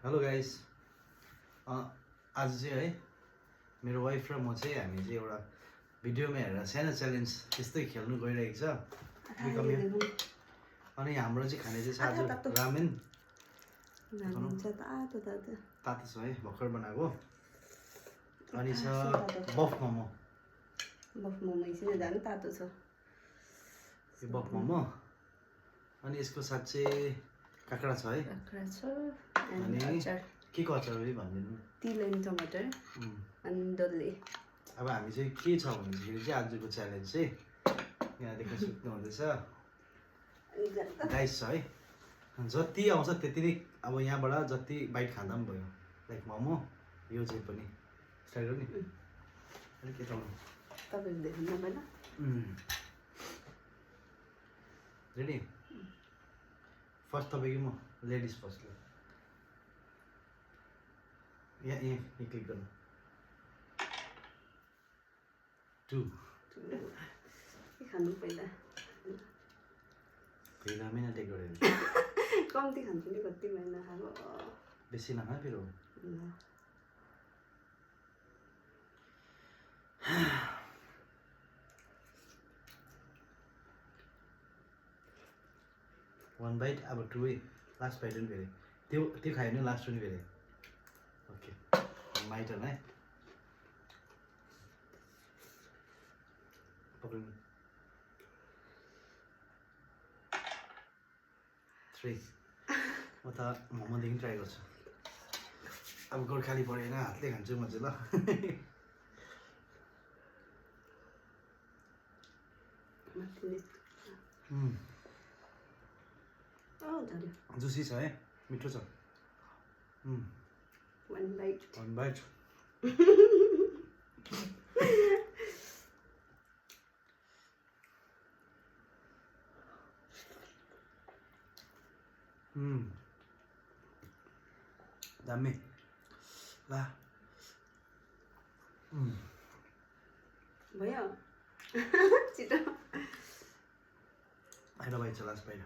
Hello guys आज चाहिँ है मेरो वाइफ र म चाहिँ हामी चाहिँ एउटा भिडियोमा हेरेर सानो च्यालेन्ज त्यस्तै खेल्नु गइरहेको छ अनि हाम्रो चाहिँ खाने चाहिँ आज रामेन तातो छ है भर्खर बनाएको अनि छ बफ मोमो झन् तातो छ यो बफ मोमो अनि यसको साथ चाहिँ काँक्रा छ है अनि के को अचार हो भनिदिनु तिल अनि टमाटर अनि डल्ले अब हामी चाहिँ के छ भन्दाखेरि चाहिँ आजको च्यालेन्ज चाहिँ यहाँ देख्न सक्नुहुँदैछ डाइस छ है जति आउँछ त्यति नै अब यहाँबाट जति बाइट खाँदा पनि भयो लाइक मोमो यो चाहिँ पनि स्टार्ट गर्ने अलिक यताउनु तपाईँले देख्नु पहिला रेडी फर्स्ट तपाईँ कि म लेडिज फर्स्ट यहाँ क्लिक गर्नु 2 के खानु पहिला फेरि रामै टेक गरेर कम्ती खान्छु नि कति महिना खाएको बेसी नखा फेरि वन बाइट अब 2 लास्ट बाइट पनि फेरि त्यो खायो भने लास्ट पनि फेरि ओके माइ टर्न है पक्रिनु 3 म त मोमोदेखि ट्राई गर्छु अब गोर्खाली परेन हातले खान्छु म चाहिँ ल जुसी छ है मिठो छ वन बाइट दामी ला भयो छिटो आएर बाइट छ लास्ट बाइट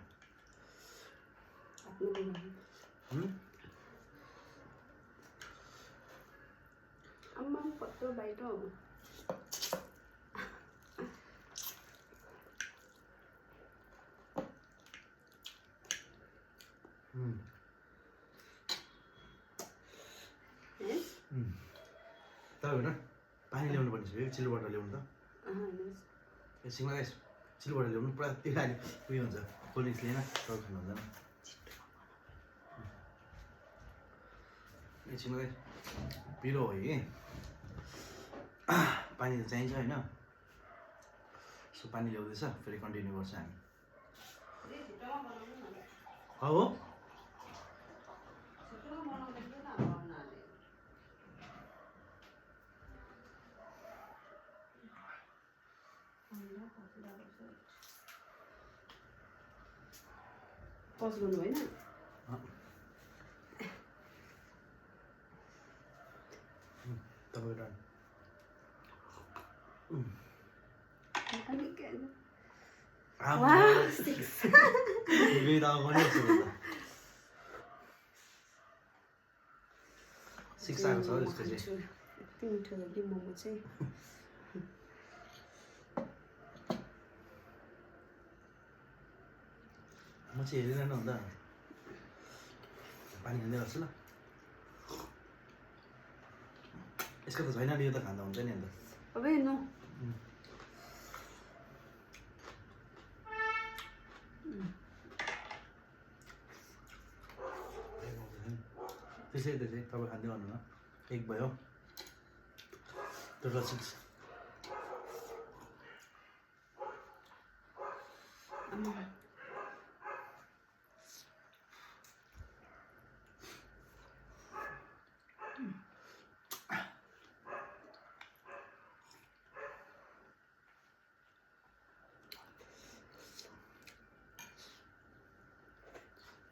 अम्मा कत्रो बाइट हो तपाईँ होइन पानी ल्याउनु पर्ने छ चिल्लोबाट ल्याउनु त एकछिनमा गाइस चिल्लोबाट ल्याउनु पुरा त्यो खालि उयो हुन्छ कोल्ड ड्रिङ्क्स लिएन तर खानु हुँदैन एकछिनमा गाइस पिरो हो कि पानी त चाहिन्छ होइन सो पानी ल्याउँदैछ फेरि कन्टिन्यू गर्छ हामी हो पज गर्नु होइन तपाईँको सिक्स आएको छ यसको चाहिँ यति मिठो छ कि मोमो चाहिँ म चाहिँ हेरिरहनु हुँदा पानी खाँदै गर्छु ल यसको त छैन नि यो त खाँदा हुन्छ नि अन्त अब हेर्नु त्यसै तपाईँ खाँदै गर्नु न एक भयो टोटल 6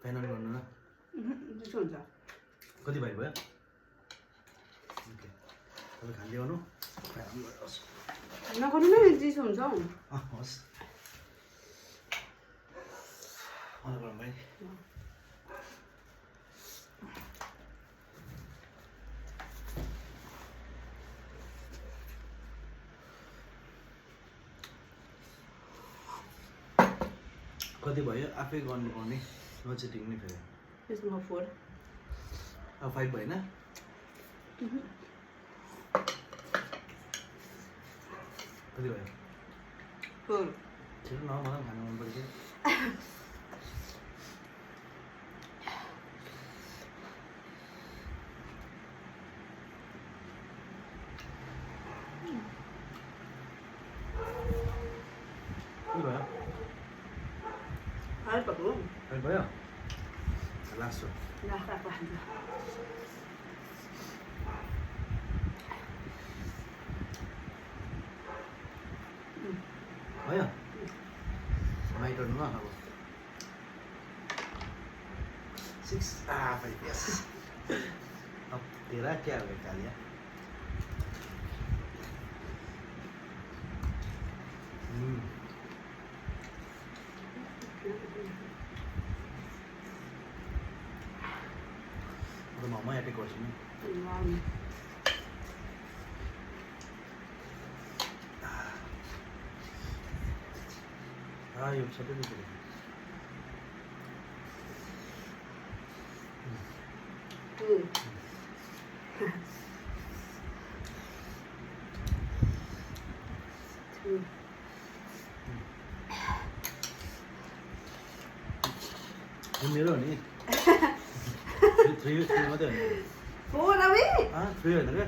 फाइनल गर्नु न मिठो हुन्छ कति भयो ओके तपाईँ खाँदै गर्नु नगर्नु न चिसो हुन्छ हौ हस् भाइ कति भयो आफै गर्नुपर्ने नचिटिङ नि फेरि त्यसमा 4 अब 5 भएन कति भयो 4 छिटो न मलाई खानु मन पर्छ के भयो हाल पक्नु फाइभ भयो लास्ट हो राख राख राख भयो माइटर्नु न अब 6 5 यस अब तेरा क्या हो कालिया अब मोमो एटेक गर्छु नि यो सबै दुख्यो मेरो हो नि 3 मात्रै हो नि 4 अबे 3 होइन क्या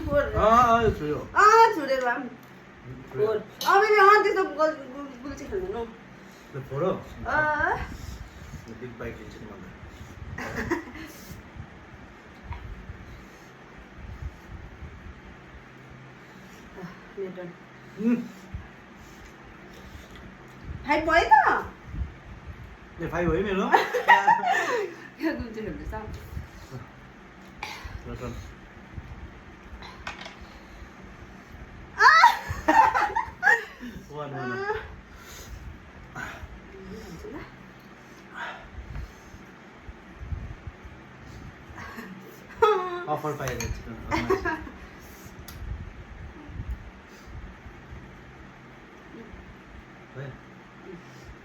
4 यो 3 हो छुरे भम 4 अबे त्यस्तो गुल्ची खेल्दैन ल 4 हो अ बिग बाइक लिन्छु नि मलाई मेडन 5 भयो त ए 5 भयो मेरो क्या गुल्ची खेल्दैछ ल चल one offer पाइरहेको छु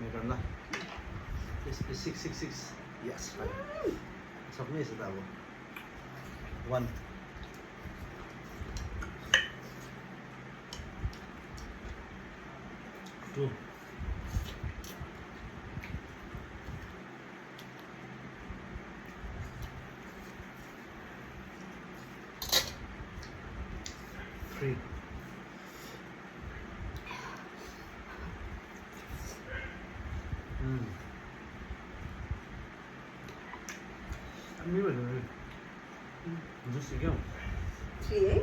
मेरो ल 6 यस सक्ने छ त अब 1 2 3 मेरो जुस क्या 3 है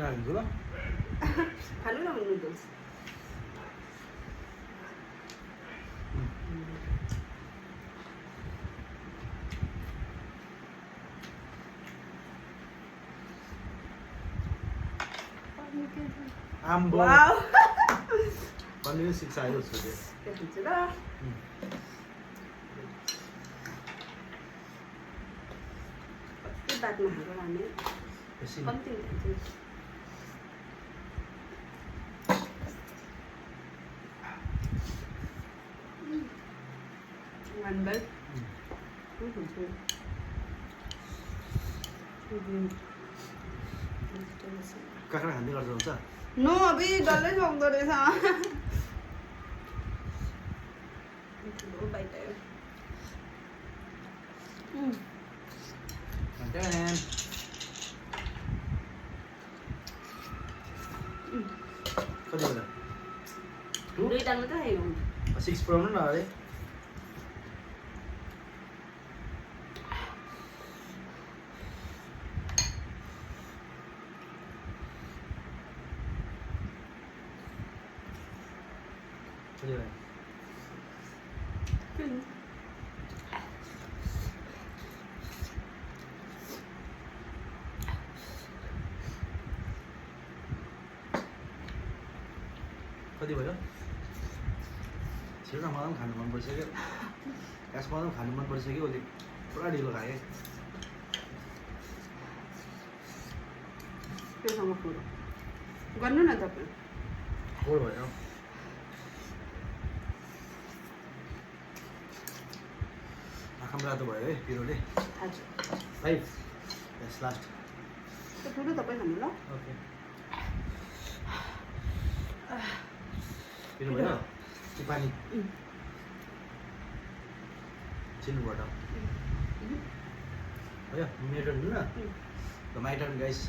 हाल्नु ल खानु न नुडल्स आम्बो वाउ कन्टिन्यू 6 आयो सोचे के हुन्छ ल कति बादमा हाम्रो हामी बेसी कम्ती हुन्छ Mandel. काँक्रा खाँदै गर्दा हुन्छ नो अबे डल्लै सक्दो रहेछ ठुलो बाइट आयो कति बेला दुईटा मात्रै आयो 6 पुऱ्याउनु न अरे कति बेला कति भयो छिटो न मलाई पनि खानु मन परिसक्यो यसमा पनि खानु मन परिसक्यो उसले पुरा ढिलो खायो त्योसँग कुरो गर्नु न तपाईँ कोड भयो आँखामा रातो भयो है पिरोले हजुर 5 यस लास्ट त्यो ठुलो तपाईँ खानु ल ओके पिरो भयो कि पानी चिन्नुपर्छ भयो मेरो टर्न न the my turn guys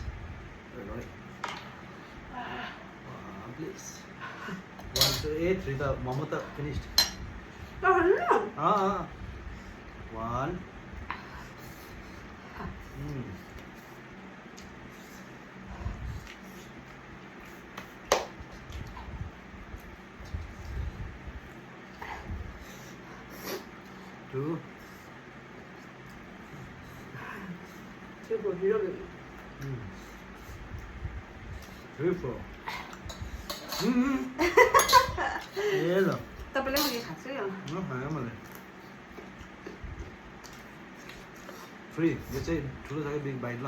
please 1 2 8 3 त मोमो त फिनिस्ड खानु न 1 2 त्यो ढिलो 3 4 ए ल तपाईँले पनि खाएको छु यो खायो मैले फ्री यो चाहिँ ठुलो छ बिग बाइट ल